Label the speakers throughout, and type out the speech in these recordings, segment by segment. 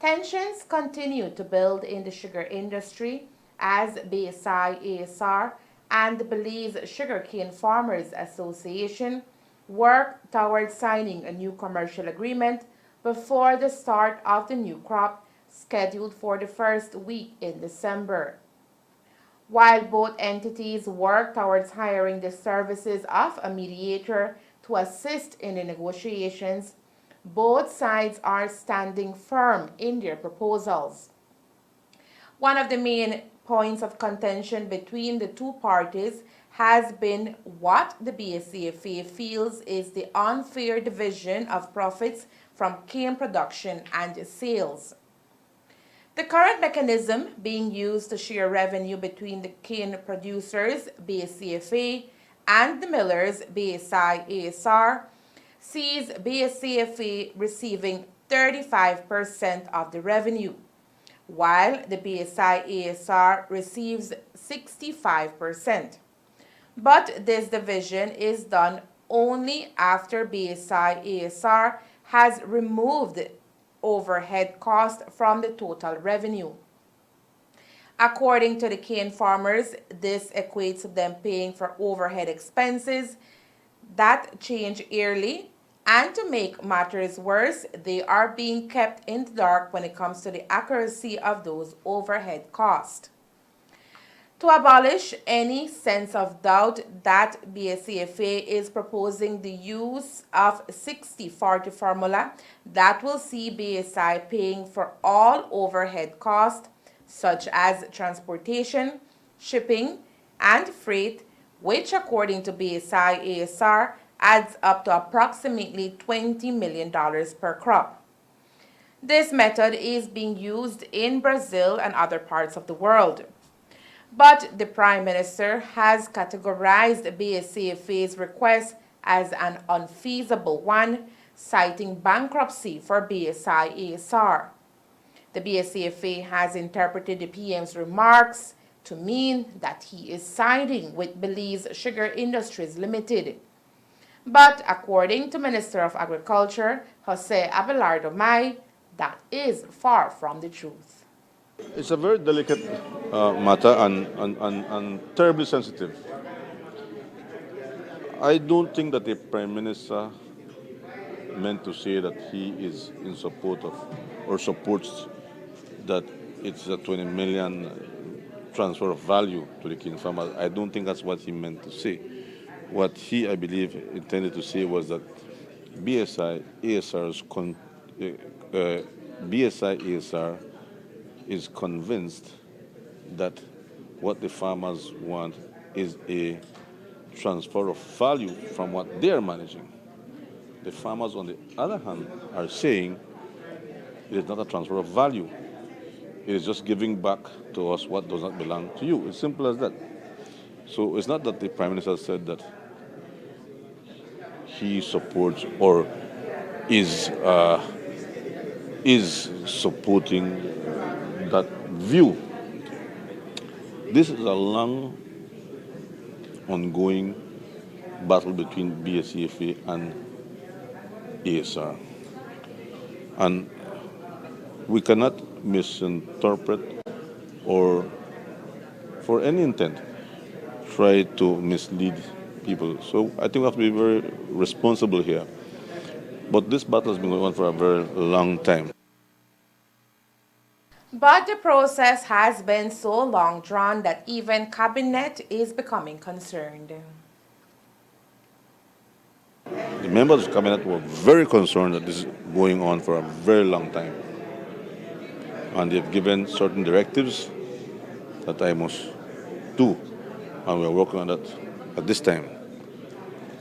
Speaker 1: Tensions continue to build in the sugar industry as BSI-ASR and the Belize Sugarcane Farmers Association work towards signing a new commercial agreement before the start of the new crop scheduled for the first week in December. While both entities work towards hiring the services of a mediator to assist in the negotiations, both sides are standing firm in their proposals. One of the main points of contention between the two parties has been what the BSCFA feels is the unfair division of profits from cane production and sales. The current mechanism being used to share revenue between the cane producers, BSCFA, and the millers, BSI-ASR, sees BSCFA receiving 35% of the revenue, while the BSI-ASR receives 65%. But this division is done only after BSI-ASR has removed overhead cost from the total revenue. According to the cane farmers, this equates to them paying for overhead expenses that change yearly, and to make matters worse, they are being kept in the dark when it comes to the accuracy of those overhead costs. To abolish any sense of doubt that BSCFA is proposing the use of 60-40 formula that will see BSI paying for all overhead costs such as transportation, shipping, and freight, which according to BSI-ASR adds up to approximately $20 million per crop. This method is being used in Brazil and other parts of the world. But the Prime Minister has categorized BSCFA's request as an unfeasible one, citing bankruptcy for BSI-ASR. The BSCFA has interpreted the PM's remarks to mean that he is siding with Belize Sugar Industries Limited. But according to Minister of Agriculture, Jose Abelardo Mai, that is far from the truth.
Speaker 2: It's a very delicate matter and terribly sensitive. I don't think that the Prime Minister meant to say that he is in support of or supports that it's a 20 million transfer of value to the cane farmers. I don't think that's what he meant to say. What he, I believe, intended to say was that BSI ASR's BSI ASR is convinced that what the farmers want is a transfer of value from what they're managing. The farmers, on the other hand, are saying it is not a transfer of value. It is just giving back to us what does not belong to you. It's simple as that. So it's not that the Prime Minister said that he supports or is supporting that view. This is a long, ongoing battle between BSCFA and ASR. And we cannot misinterpret or, for any intent, try to mislead people. So I think we have to be very responsible here. But this battle has been going on for a very long time.
Speaker 1: But the process has been so long drawn that even Cabinet is becoming concerned.
Speaker 2: The members of Cabinet were very concerned that this is going on for a very long time. And they've given certain directives that I must do. And we're working on that at this time.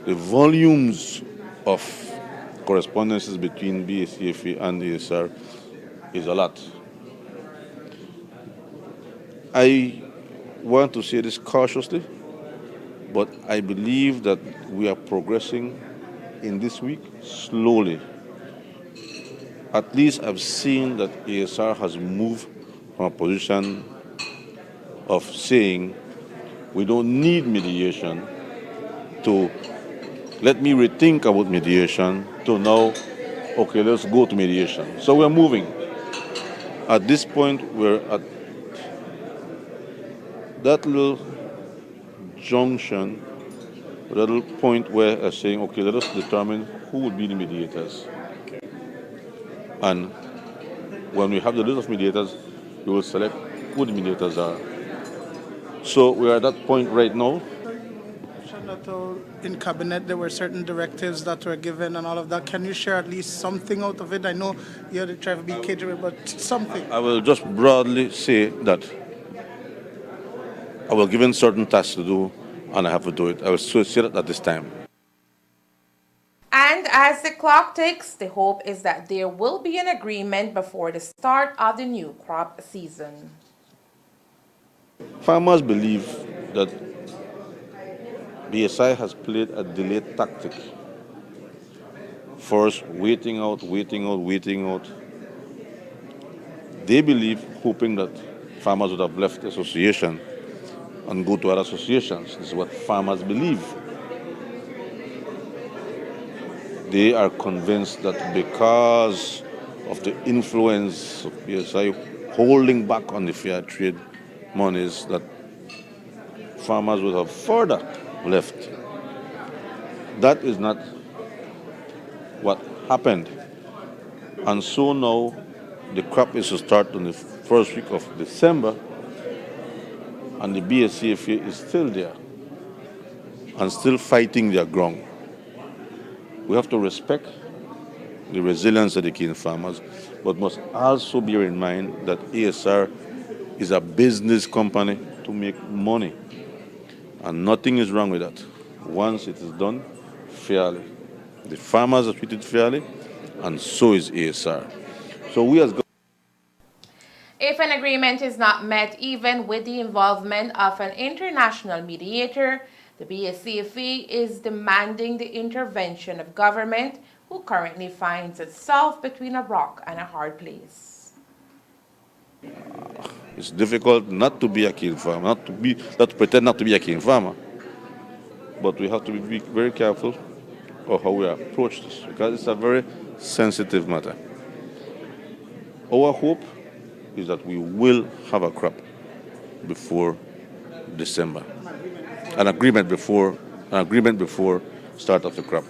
Speaker 2: The volumes of correspondences between BSCFA and ASR is a lot. I want to say this cautiously, but I believe that we are progressing in this week slowly. At least I've seen that ASR has moved from a position of saying we don't need mediation to let me rethink about mediation to now, okay, let's go to mediation. So we're moving. At this point, we're at that little junction, that little point where they're saying, okay, let us determine who would be the mediators. And when we have the list of mediators, we will select who the mediators are. So we're at that point right now.
Speaker 3: That in cabinet there were certain directives that were given and all of that. Can you share at least something out of it? I know you're the trying to be caterer, but something.
Speaker 2: I will just broadly say that I was given certain tasks to do and I have to do it. I will say that at this time.
Speaker 1: And as the clock ticks, the hope is that there will be an agreement before the start of the new crop season.
Speaker 2: Farmers believe that BSI has played a delayed tactic. First, waiting out, waiting out, waiting out. They believe, hoping that farmers would have left the association and go to other associations. This is what farmers believe. They are convinced that because of the influence of BSI holding back on the fair trade monies, that farmers would have further left. That is not what happened. And so now the crop is to start on the first week of December, and the BSCFA is still there and still fighting their ground. We have to respect the resilience of the cane farmers, but must also bear in mind that ASR is a business company to make money, and nothing is wrong with that once it is done fairly. The farmers are treated fairly, and so is ASR. So we as
Speaker 1: If an agreement is not met, even with the involvement of an international mediator, the BSCFA is demanding the intervention of government, who currently finds itself between a rock and a hard place.
Speaker 2: It's difficult not to be a cane farmer, not to pretend not to be a cane farmer. But we have to be very careful of how we approach this, because it's a very sensitive matter. Our hope is that we will have a crop before December, an agreement before start of the crop.